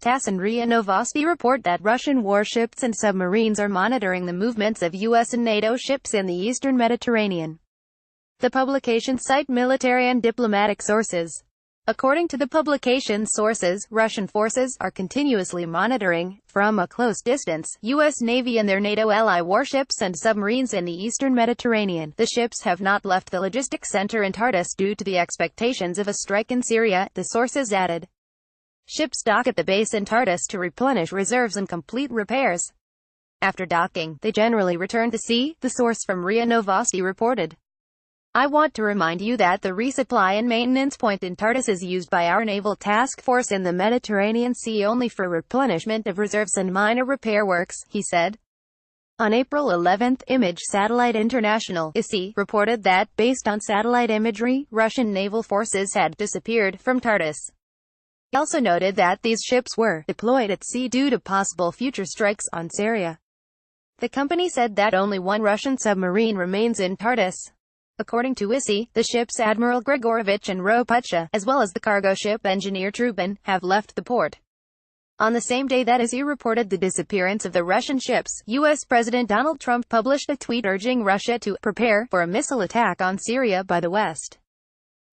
TASS and RIA Novosti report that Russian warships and submarines are monitoring the movements of US and NATO ships in the eastern Mediterranean. The publication cite military and diplomatic sources. According to the publication's sources, Russian forces are continuously monitoring, from a close distance, U.S. Navy and their NATO ally warships and submarines in the eastern Mediterranean. The ships have not left the logistics center in Tartus due to the expectations of a strike in Syria, the sources added. Ships dock at the base in Tartus to replenish reserves and complete repairs. After docking, they generally return to sea, the source from RIA Novosti reported. I want to remind you that the resupply and maintenance point in Tartus is used by our naval task force in the Mediterranean Sea only for replenishment of reserves and minor repair works, he said. On April 11, Image Satellite International (ISI) reported that, based on satellite imagery, Russian naval forces had disappeared from Tartus. He also noted that these ships were deployed at sea due to possible future strikes on Syria. The company said that only one Russian submarine remains in Tartus. According to ISI, the ships Admiral Grigorovich and Ropucha, as well as the cargo ship Engineer Trubin, have left the port. On the same day that ISI reported the disappearance of the Russian ships, U.S. President Donald Trump published a tweet urging Russia to prepare for a missile attack on Syria by the West.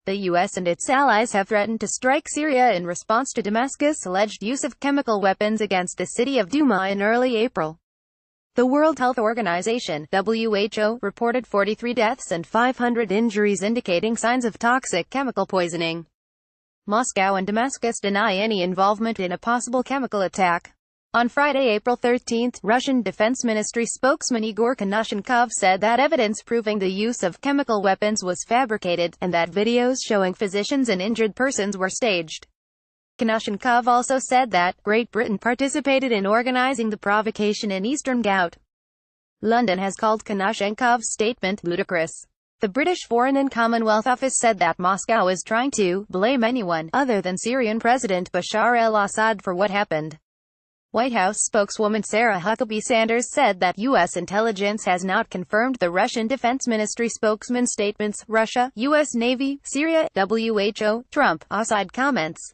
The U.S. and its allies have threatened to strike Syria in response to Damascus' alleged use of chemical weapons against the city of Douma in early April. The World Health Organization (WHO) reported 43 deaths and 500 injuries indicating signs of toxic chemical poisoning. Moscow and Damascus deny any involvement in a possible chemical attack. On Friday, April 13, Russian Defense Ministry spokesman Igor Konashenkov said that evidence proving the use of chemical weapons was fabricated, and that videos showing physicians and injured persons were staged. Konashenkov also said that Great Britain participated in organizing the provocation in Eastern Ghouta. London has called Konashenkov's statement ludicrous. The British Foreign and Commonwealth Office said that Moscow is trying to blame anyone other than Syrian President Bashar al-Assad for what happened. White House spokeswoman Sarah Huckabee Sanders said that U.S. intelligence has not confirmed the Russian Defense Ministry spokesman's statements. Russia, U.S. Navy, Syria, WHO, Trump, Assad comments.